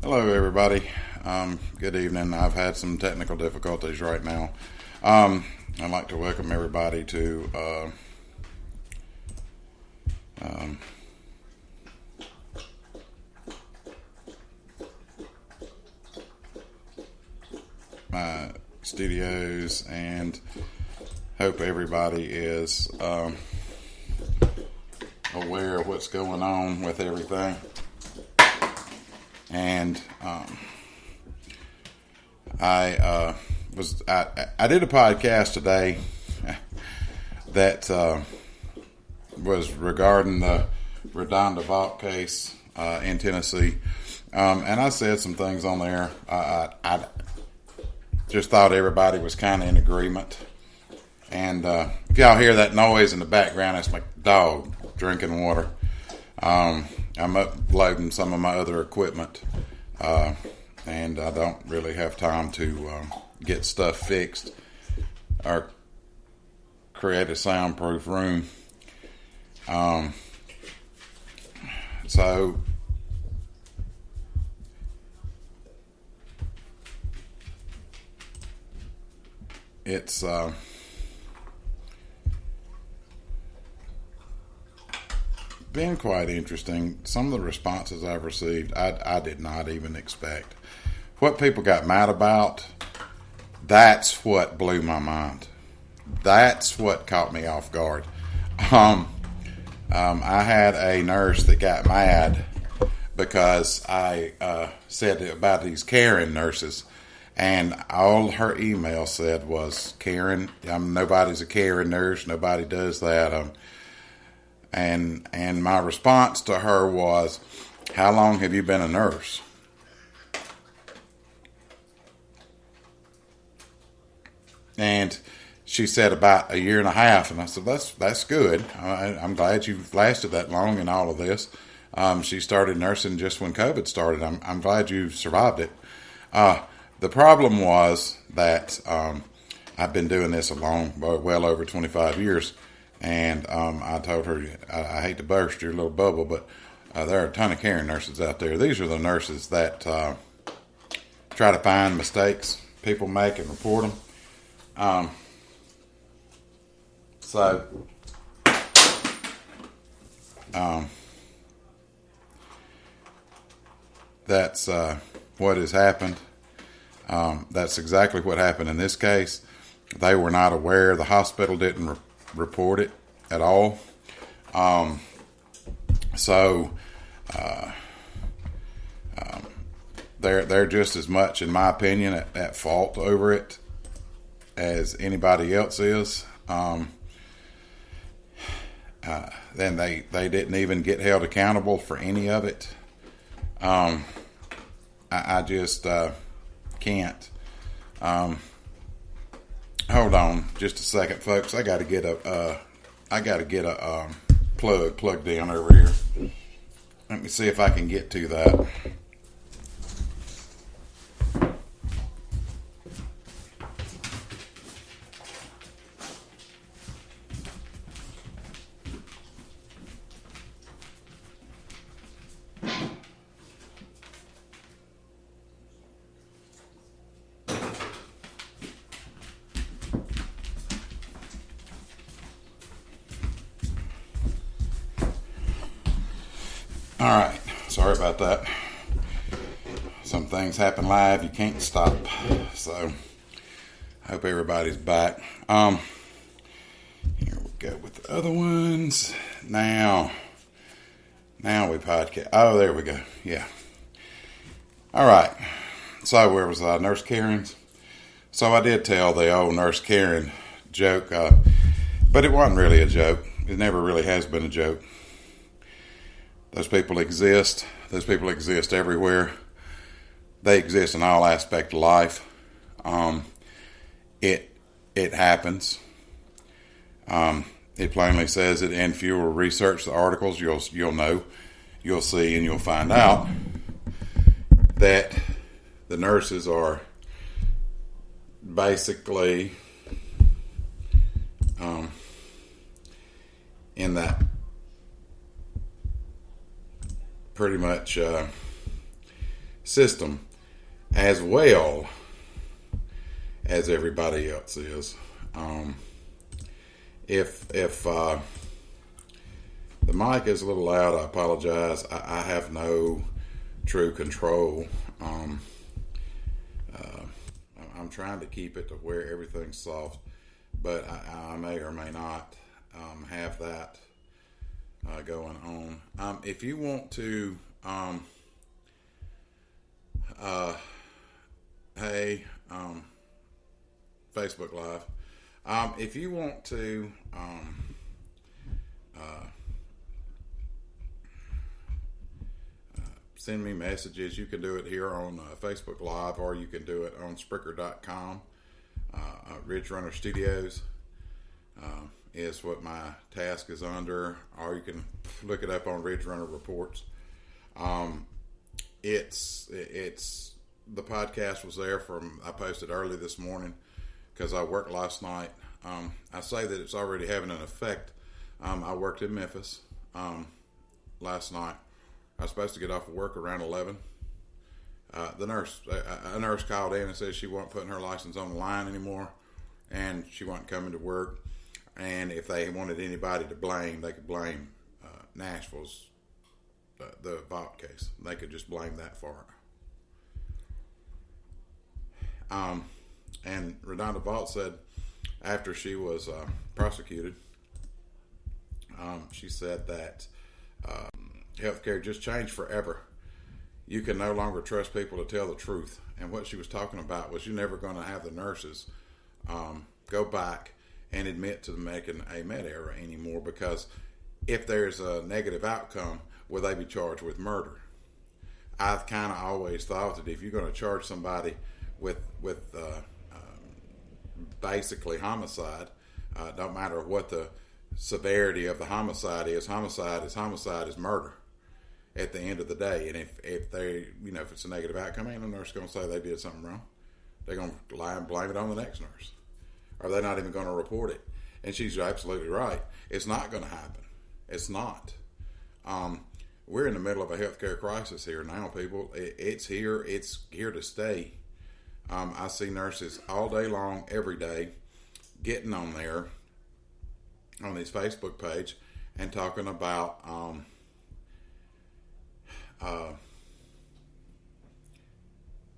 Hello, everybody. Good evening. I've had some technical difficulties right now. I'd like to welcome everybody to my studios, and hope everybody is aware of what's going on with everything. And I did a podcast today that was regarding the RaDonda Vaught case in Tennessee, and I said some things on there. I just thought everybody was kind of in agreement. And if y'all hear that noise in the background, that's my dog drinking water. I'm uploading some of my other equipment, and I don't really have time to get stuff fixed or create a soundproof room. So it's been quite interesting. Some of the responses I've received, I did not even expect. What people got mad about, that's what blew my mind. That's what caught me off guard. I had a nurse that got mad because I said about these caring nurses, and all her email said was, Karen, nobody's a caring nurse, nobody does that. And my response to her was, how long have you been a nurse? And she said about a year and a half. And I said, that's good. I'm glad you've lasted that long in all of this. She started nursing just when COVID started. I'm glad you survived it. The problem was that I've been doing this well over 25 years. And I told her, I hate to burst your little bubble, but there are a ton of caring nurses out there. These are the nurses that try to find mistakes people make and report them. That's what has happened. That's exactly what happened in this case. They were not aware. The hospital didn't report it at all. They're just as much, in my opinion, at fault over it as anybody else is. Then they didn't even get held accountable for any of it. I just can't. Hold on just a second, folks. I got to get a plug plugged in over here. Let me see if I can get to that. All right, sorry about that. Some things happen live, you can't stop. So, I hope everybody's back. Here we go with the other ones. Now we podcast. Oh, there we go. Yeah. All right. So, where was I? Nurse Karen's. So, I did tell the old Nurse Karen joke, but it wasn't really a joke. It never really has been a joke. Those people exist. Those people exist everywhere. They exist in all aspects of life. It happens. It plainly says it, and if you will research the articles, you'll know, you'll see, and you'll find out that the nurses are basically in that pretty much system as well as everybody else is. If the mic is a little loud, I apologize. I have no true control. I'm trying to keep it to where everything's soft, but I may or may not have that going on. If you want to, hey, Facebook Live. If you want to send me messages, you can do it here on Facebook Live, or you can do it on Spreaker.com. Ridge Runner Studios is what my task is under, or you can look it up on Ridge Runner Reports. It's the podcast was there I posted early this morning because I worked last night. I say that it's already having an effect. I worked in Memphis last night. I was supposed to get off of work around 11. A nurse called in and said she wasn't putting her license on the line anymore, and she wasn't coming to work. And if they wanted anybody to blame, they could blame Nashville's the Vaught case. They could just blame that for it. And RaDonda Vaught said after she was prosecuted, she said that healthcare just changed forever. You can no longer trust people to tell the truth. And what she was talking about was you're never going to have the nurses go back and admit to making a med error anymore, because if there's a negative outcome, will they be charged with murder? I've kind of always thought that if you're going to charge somebody with basically homicide, don't matter what the severity of the homicide is murder at the end of the day. And if they, if it's a negative outcome, ain't no nurse going to say they did something wrong. They're going to lie and blame it on the next nurse, or they're not even going to report it. And she's absolutely right. It's not going to happen. It's not. We're in the middle of a healthcare crisis here now, people. It's here. It's here to stay. I see nurses all day long, every day, getting on there on his Facebook page and talking about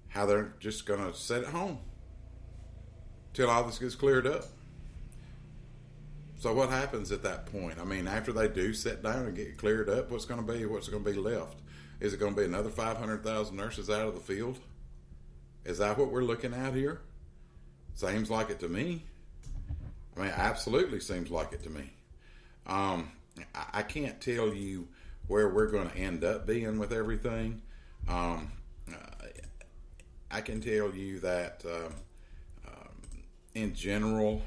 how they're just going to sit at home till all this gets cleared up. So what happens at that point? I mean, after they do sit down and get cleared up, what's going to be left? Is it going to be another 500,000 nurses out of the field? Is that what we're looking at here? Seems like it to me. I mean, absolutely seems like it to me. I can't tell you where we're going to end up being with everything. I can tell you that in general,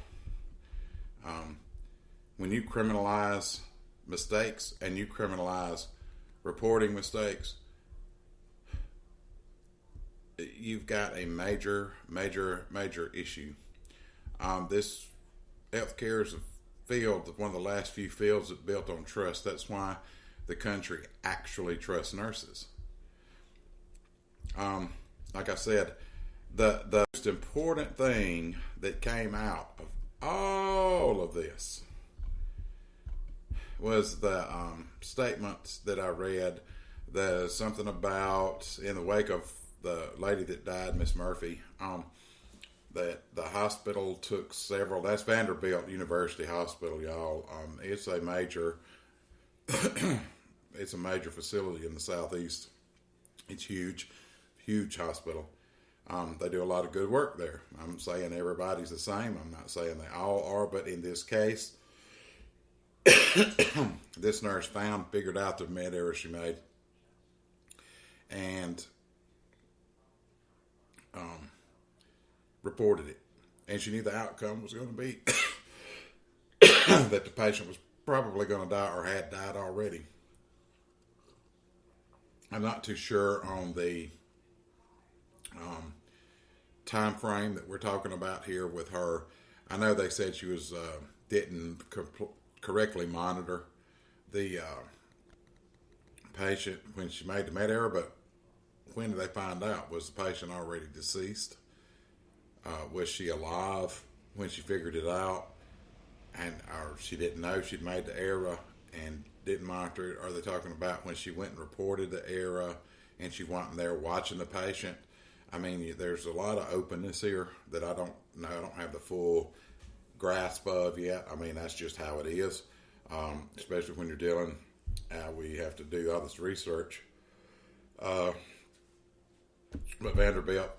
when you criminalize mistakes and you criminalize reporting mistakes, you've got a major issue. This healthcare is a field, one of the last few fields that built on trust. That's why the country actually trusts nurses. Like I said, the most important thing that came out of all of this was the statements that I read. There's something about, in the wake of the lady that died, Miss Murphy, that the hospital took several. That's Vanderbilt University Hospital, y'all. It's a major facility in the southeast. It's huge hospital. They do a lot of good work there. I'm saying everybody's the same. I'm not saying they all are, but in this case, this nurse figured out the med error she made, and reported it. And she knew the outcome was going to be that the patient was probably going to die or had died already. I'm not too sure on the time frame that we're talking about here with her. I know they said she was didn't correctly monitor the patient when she made the med error, but when did they find out? Was the patient already deceased? Was she alive when she figured it out? Or she didn't know she'd made the error and didn't monitor it? Are they talking about when she went and reported the error and she wasn't there watching the patient? I mean, there's a lot of openness here that I don't know. I don't have the full grasp of yet. I mean, that's just how it is, especially when you're dealing. We have to do all this research. But Vanderbilt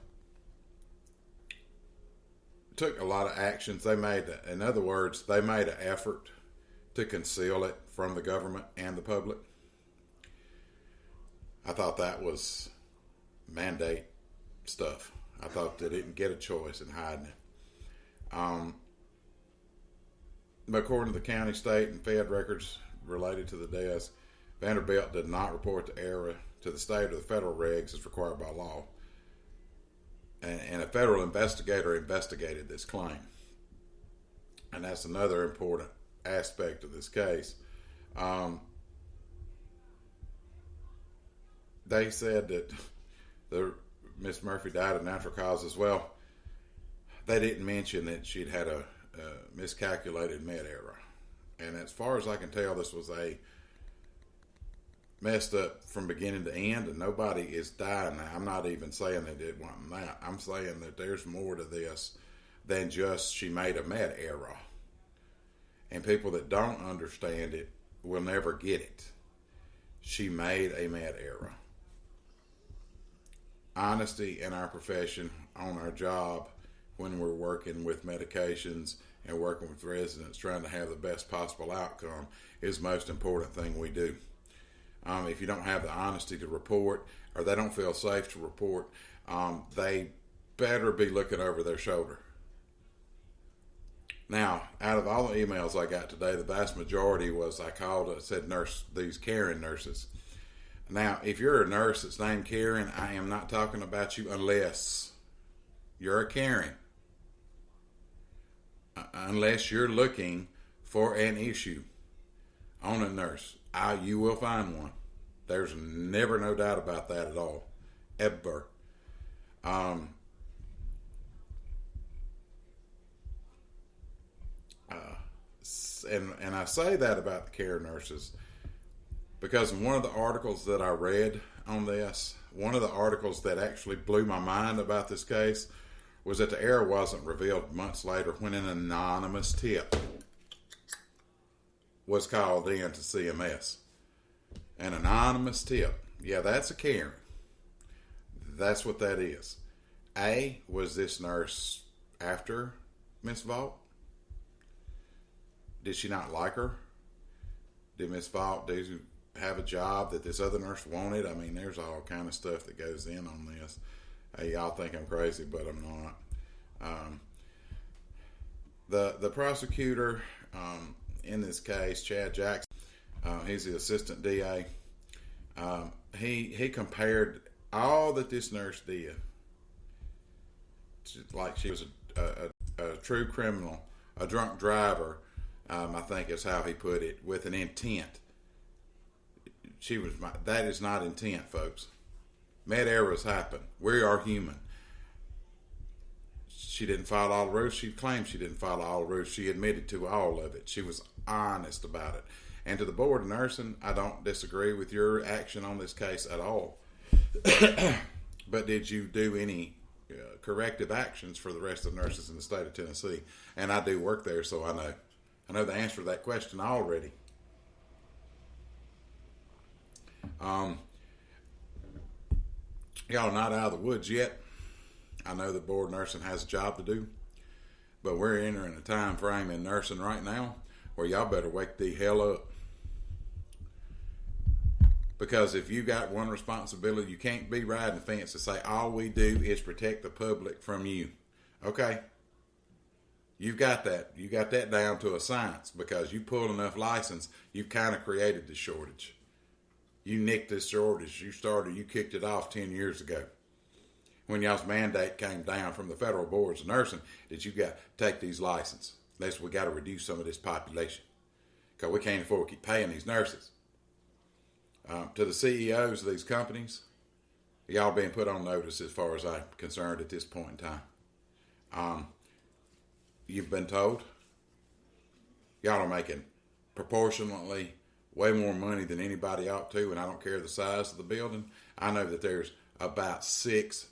took a lot of actions. In other words, they made an effort to conceal it from the government and the public. I thought that was mandate stuff. I thought they didn't get a choice in hiding it. But according to the county, state, and Fed records related to the deaths, Vanderbilt did not report the error to the state or the federal regs as required by law. And a federal investigator investigated this claim. And that's another important aspect of this case. They said that Miss Murphy died of natural causes. Well, they didn't mention that she'd had a miscalculated med error. And as far as I can tell, this was a messed up from beginning to end, and nobody is dying now. I'm not even saying that it wasn't that. I'm saying that there's more to this than just she made a med error. And people that don't understand it will never get it. She made a med error. Honesty in our profession, on our job, when we're working with medications and working with residents, trying to have the best possible outcome, is the most important thing we do. If you don't have the honesty to report, or they don't feel safe to report, they better be looking over their shoulder. Now, out of all the emails I got today, the vast majority was said nurse, these caring nurses. Now, if you're a nurse that's named Karen, I am not talking about you unless you're a Karen. Unless you're looking for an issue on a nurse. You will find one. There's never no doubt about that at all. Ever. And I say that about the care nurses because in one of the articles that I read on this, one of the articles that actually blew my mind about this case was that the error wasn't revealed months later when an anonymous tip was called in to CMS. An anonymous tip. Yeah, that's a Karen. That's what that is. Was this nurse after Miss Vaught? Did she not like her? Did Miss Vaught have a job that this other nurse wanted? I mean, there's all kind of stuff that goes in on this. Hey, y'all think I'm crazy, but I'm not. The prosecutor in this case, Chad Jackson, he's the assistant DA. He compared all that this nurse did, like she was a true criminal, a drunk driver. I think is how he put it, with an intent. That is not intent, folks. Med errors happen. We are human. She didn't follow all the rules. She claimed she didn't follow all the rules. She admitted to all of it. She was honest about it. And to the Board of Nursing, I don't disagree with your action on this case at all. But did you do any corrective actions for the rest of the nurses in the state of Tennessee? And I do work there, so I know. I know the answer to that question already. Y'all are not out of the woods yet. I know the Board of Nursing has a job to do, but we're entering a time frame in nursing right now where y'all better wake the hell up. Because if you got one responsibility, you can't be riding the fence and say, all we do is protect the public from you. Okay? You got that. You got that down to a science, because you pull enough license, you've kind of created this shortage. You nicked this shortage. You kicked it off 10 years ago when y'all's mandate came down from the federal boards of nursing that you got to take these licenses. Unless we got to reduce some of this population, because we can't afford to keep paying these nurses. To the CEOs of these companies, Y'all being put on notice as far as I'm concerned at this point in time. You've been told y'all are making proportionately way more money than anybody ought to, and I don't care the size of the building. I know that there's about 6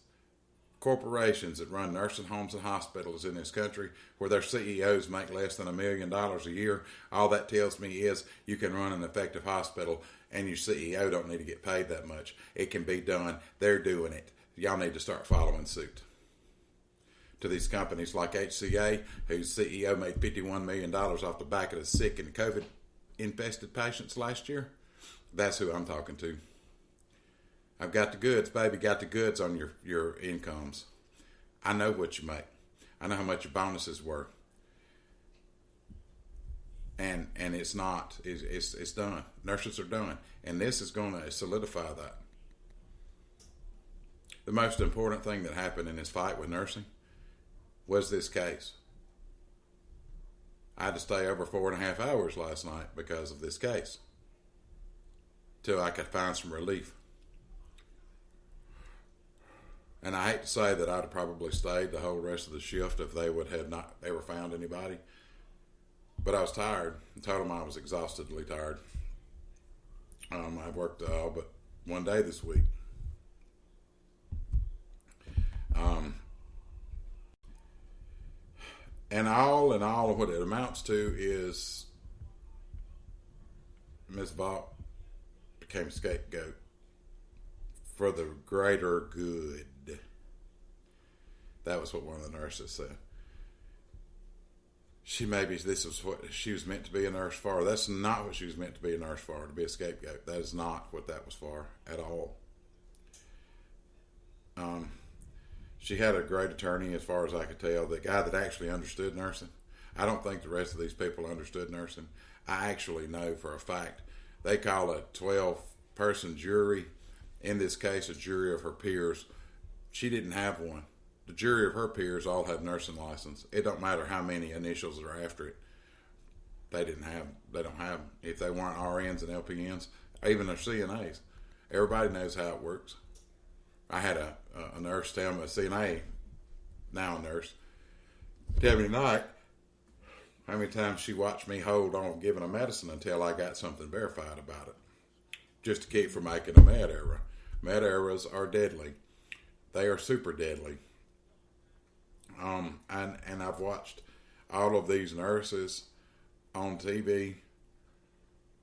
corporations that run nursing homes and hospitals in this country where their CEOs make less than $1 million a year. All that tells me is you can run an effective hospital and your CEO don't need to get paid that much. It can be done. They're doing it. Y'all need to start following suit. To these companies like HCA, whose CEO made $51 million off the back of the sick and COVID-infested patients last year, that's who I'm talking to. I've got the goods, baby, got the goods on your incomes. I know what you make. I know how much your bonuses were. And it's not. It's done. Nurses are done. And this is going to solidify that. The most important thing that happened in this fight with nursing was this case. I had to stay over 4.5 hours last night because of this case, till I could find some relief. And I hate to say that I'd have probably stayed the whole rest of the shift if they would have not ever found anybody. But I was tired. I told them I was exhaustedly tired. I worked all but one day this week. And all in all, what it amounts to is Ms. Vaught became a scapegoat for the greater good. That was what one of the nurses said. This is what she was meant to be a nurse for. That's not what she was meant to be a nurse for, to be a scapegoat. That is not what that was for at all. She had a great attorney, as far as I could tell, the guy that actually understood nursing. I don't think the rest of these people understood nursing. I actually know for a fact. They call a 12-person jury. In this case, a jury of her peers. She didn't have one. The jury of her peers all have nursing license. It don't matter how many initials are after it. They don't have them. If they weren't RNs and LPNs, even their CNAs. Everybody knows how it works. I had a nurse tell me, a CNA, now a nurse, tell me tonight how many times she watched me hold on giving a medicine until I got something verified about it, just to keep from making a med error. Med errors are deadly. They are super deadly. And I've watched all of these nurses on TV.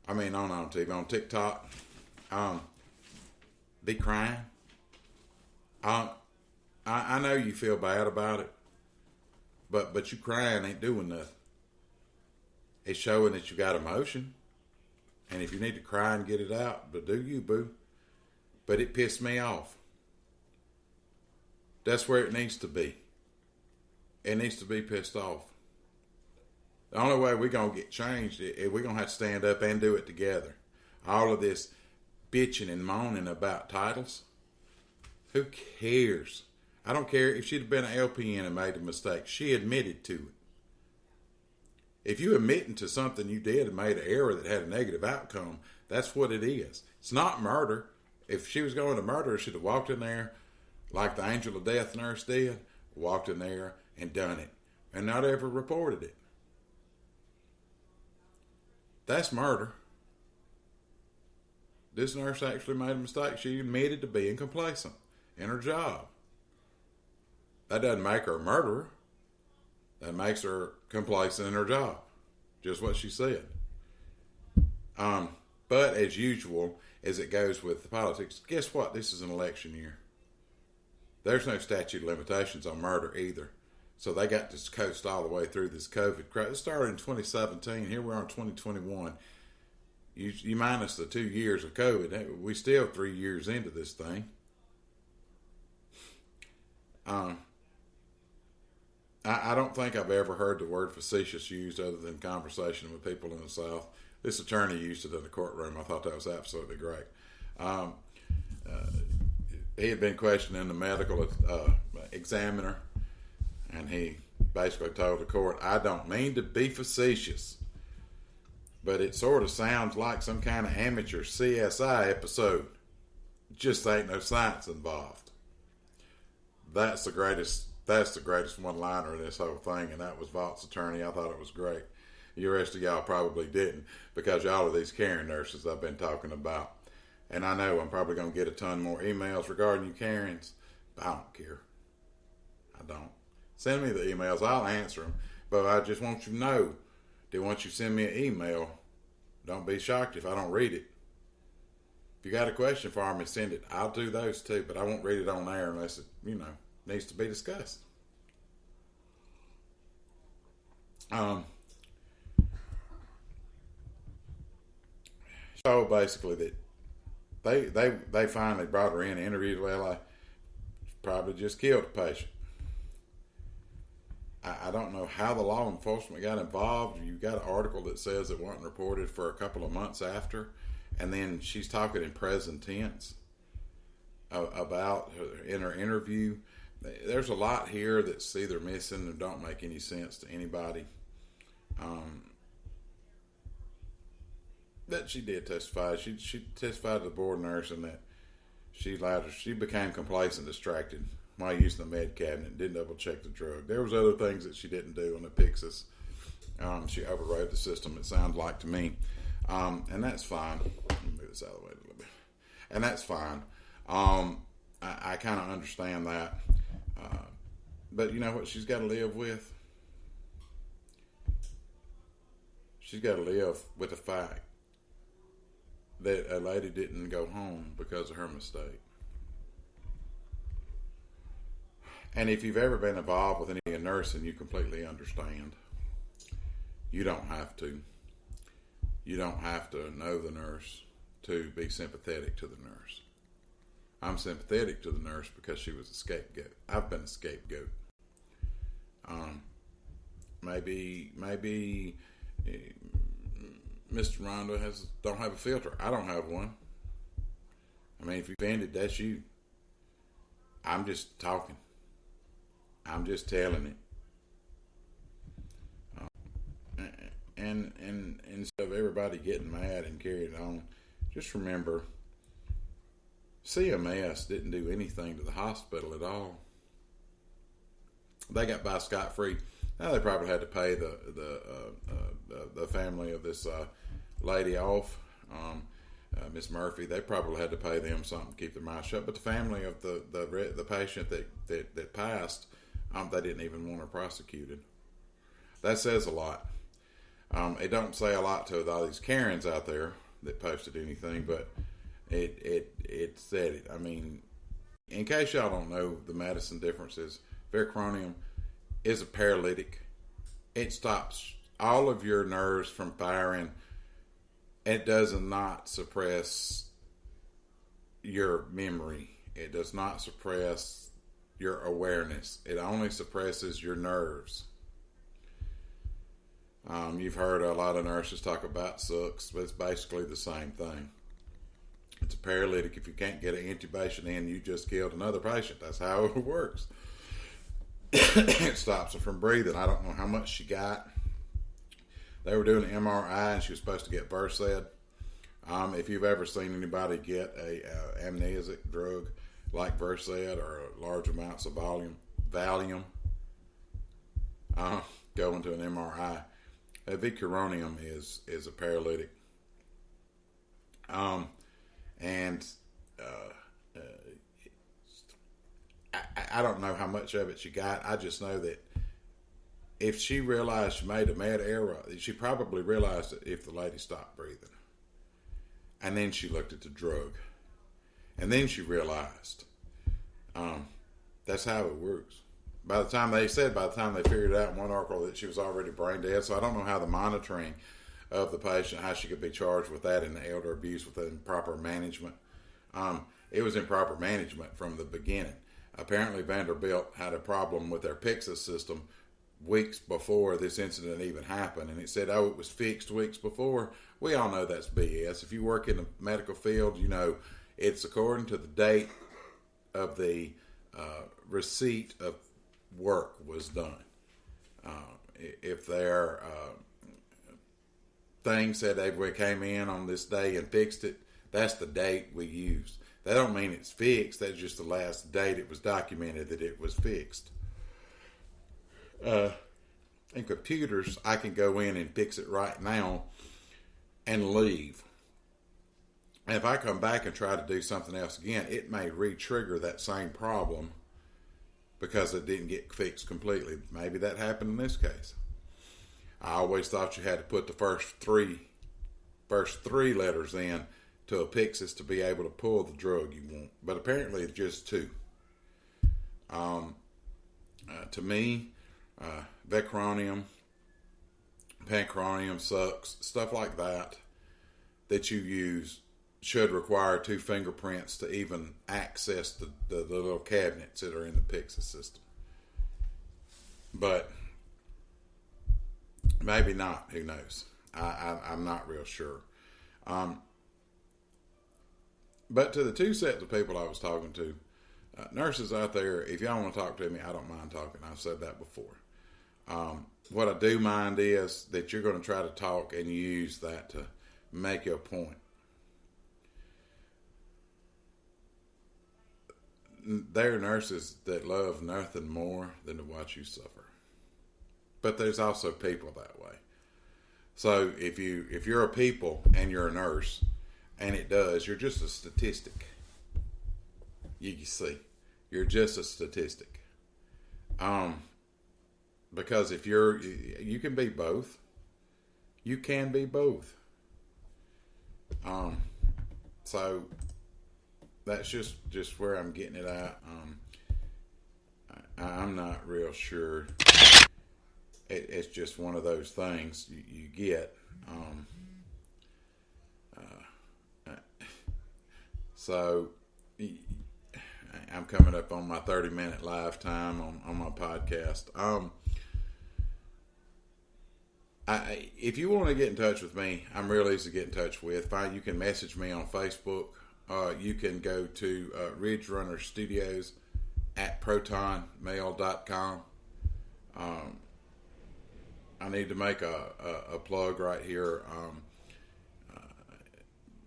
On TikTok, be crying. I know you feel bad about it, but you crying ain't doing nothing. It's showing that you got emotion, and if you need to cry and get it out, but do you, boo? But it pissed me off. That's where it needs to be. It needs to be pissed off. The only way we're going to get changed is we're going to have to stand up and do it together. All of this bitching and moaning about titles, who cares? I don't care if she'd have been an LPN and made a mistake. She admitted to it. If you admitting to something you did and made an error that had a negative outcome, that's what it is. It's not murder. If she was going to murder, she'd have walked in there like the angel of death nurse did, walked in there and done it, and not ever reported it. That's murder. This nurse actually made a mistake. She admitted to being complacent in her job. That doesn't make her a murderer. That makes her complacent in her job. Just what she said. But as usual, as it goes with the politics, guess what? This is an election year. There's no statute of limitations on murder either. So they got to coast all the way through this COVID crap. It started in 2017. Here we are in 2021. You minus the 2 years of COVID, we still 3 years into this thing. I don't think I've ever heard the word facetious used other than conversation with people in the South. This attorney used it in the courtroom. I thought that was absolutely great. He had been questioning the medical examiner, and he basically told the court, I don't mean to be facetious, but it sort of sounds like some kind of amateur CSI episode. just ain't no science involved. That's the greatest. That's the greatest one-liner in this whole thing, and that was Vaught's attorney. I thought it was great. The rest of y'all probably didn't, because y'all are these caring nurses I've been talking about. And I know I'm probably going to get a ton more emails regarding you Karens, but I don't care. I don't. Send me the emails. I'll answer them. But I just want you to know that once you send me an email, don't be shocked if I don't read it. If you got a question for me, send it. I'll do those too, but I won't read it on air unless it, needs to be discussed. So basically that they finally brought her in, interviewed. Well, I probably just killed the patient. I don't know how the law enforcement got involved. You got an article that says it wasn't reported for a couple of months after, and then she's talking in present tense about in her interview. There's a lot here that's either missing or don't make any sense to anybody. That she did testify. She testified to the board nurse, and that she became complacent, distracted while using the med cabinet, didn't double check the drug. There was other things that she didn't do on the Pyxis. She overrode the system, it sounds like to me. And that's fine. Let me move this out of the way a little bit. And that's fine. I kind of understand that. But you know what she's got to live with? She's got to live with the fact that a lady didn't go home because of her mistake. And if you've ever been involved with any nursing, you completely understand. You don't have to. You don't have to know the nurse to be sympathetic to the nurse. I'm sympathetic to the nurse because she was a scapegoat. I've been a scapegoat. Maybe Mr. RaDonda don't have a filter. I don't have one. I mean, if you're offended, that's you. I'm just talking. I'm just telling it. And instead of everybody getting mad and carrying on, just remember, CMS didn't do anything to the hospital at all. They got by scot-free. Now they probably had to pay the family of this lady off, Miss Murphy. They probably had to pay them something to keep their mouth shut. But the family of the patient that passed, they didn't even want her prosecuted. That says a lot. It don't say a lot to all these Karens out there that posted anything, but it said it. I mean, in case y'all don't know the medicine differences, Vaught is a paralytic. It stops all of your nerves from firing. It does not suppress your memory. It does not suppress your awareness. It only suppresses your nerves. You've heard a lot of nurses talk about sucks, but it's basically the same thing. It's a paralytic. If you can't get an intubation in, you just killed another patient. That's how it works. It stops her from breathing. I don't know how much she got. They were doing an MRI, and she was supposed to get Versed. If you've ever seen anybody get a amnesic drug like Versed or large amounts of Valium, go into an MRI. Vicuronium is a paralytic. I don't know how much of it she got. I just know that if she realized she made a mad error, she probably realized it if the lady stopped breathing. And then she looked at the drug. And then she realized. That's how it works. By the time they figured out in one article that she was already brain dead, so I don't know how the monitoring of the patient, how she could be charged with that in the elder abuse with improper management. It was improper management from the beginning. Apparently Vanderbilt had a problem with their Pyxis system weeks before this incident even happened, and it said, it was fixed weeks before. We all know that's BS. If you work in the medical field, you know it's according to the date of the receipt of work was done. If their thing said they came in on this day and fixed it, that's the date we used. That don't mean it's fixed. That's just the last date it was documented that it was fixed. In computers, I can go in and fix it right now and leave. And if I come back and try to do something else again, it may re-trigger that same problem because it didn't get fixed completely. Maybe that happened in this case. I always thought you had to put the first three letters in to a Pyxis to be able to pull the drug you want. But apparently it's just two. To me, Vecronium, Pancronium, Sucks, stuff like that you use should require two fingerprints to even access the little cabinets that are in the Pyxis system. But maybe not. Who knows? I'm not real sure. But to the two sets of people I was talking to, nurses out there, if y'all want to talk to me, I don't mind talking. I've said that before. What I do mind is that you're going to try to talk and use that to make your point. There are nurses that love nothing more than to watch you suffer. But there's also people that way. So if you're a people and you're a nurse, and it does, you're just a statistic. You see, you're just a statistic. Because if you can be both. You can be both. So that's just where I'm getting it at. I'm not real sure. It's just one of those things you get. So I'm coming up on my 30-minute live time on my podcast. If you want to get in touch with me, I'm real easy to get in touch with. Fine, you can message me on Facebook. You can go to Ridge Runner Studios at protonmail.com. I need to make a plug right here.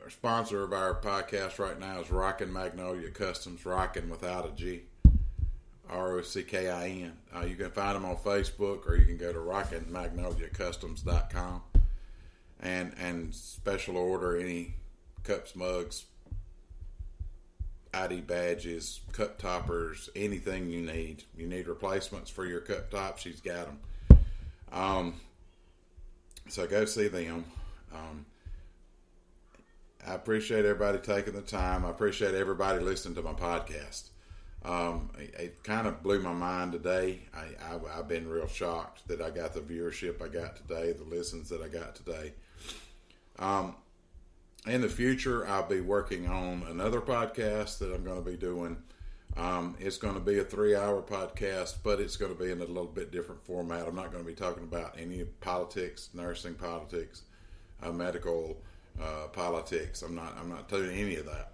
Our sponsor of our podcast right now is Rockin' Magnolia Customs, Rockin' without a G, ROCKIN. You can find them on Facebook, or you can go to rockinmagnoliacustoms.com and special order any cups, mugs, ID badges, cup toppers, anything you need. You need replacements for your cup tops, she's got them. So go see them. I appreciate everybody taking the time. I appreciate everybody listening to my podcast. It kind of blew my mind today. I've been real shocked that I got the viewership I got today, the listens that I got today. In the future, I'll be working on another podcast that I'm going to be doing. It's going to be a 3-hour podcast, but it's going to be in a little bit different format. I'm not going to be talking about any politics, nursing politics, medical politics. I'm not doing any of that.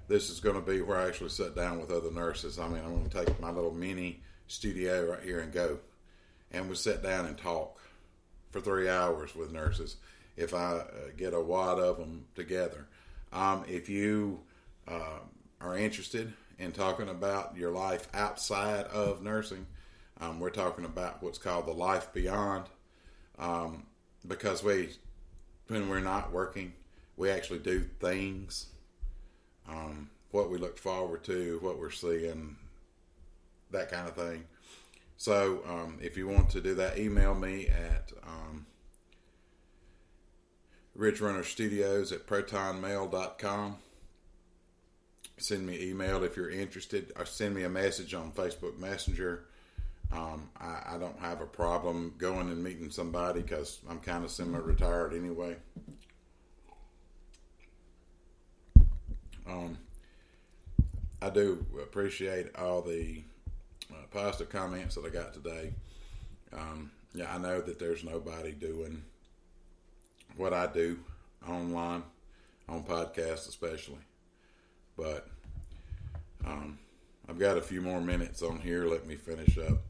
This is going to be where I actually sit down with other nurses. I'm going to take my little mini studio right here and go. And we'll sit down and talk for 3 hours with nurses if I get a wad of them together. If you are interested in talking about your life outside of nursing, we're talking about what's called the life beyond. Because when we're not working, we actually do things. What we look forward to, what we're seeing, that kind of thing. So if you want to do that, email me at ridgerunnerstudios@protonmail.com. Send me an email if you're interested, or send me a message on Facebook Messenger. I don't have a problem going and meeting somebody because I'm kind of semi-retired anyway. I do appreciate all the positive comments that I got today. I know that there's nobody doing what I do online, on podcasts especially. But I've got a few more minutes on here. Let me finish up.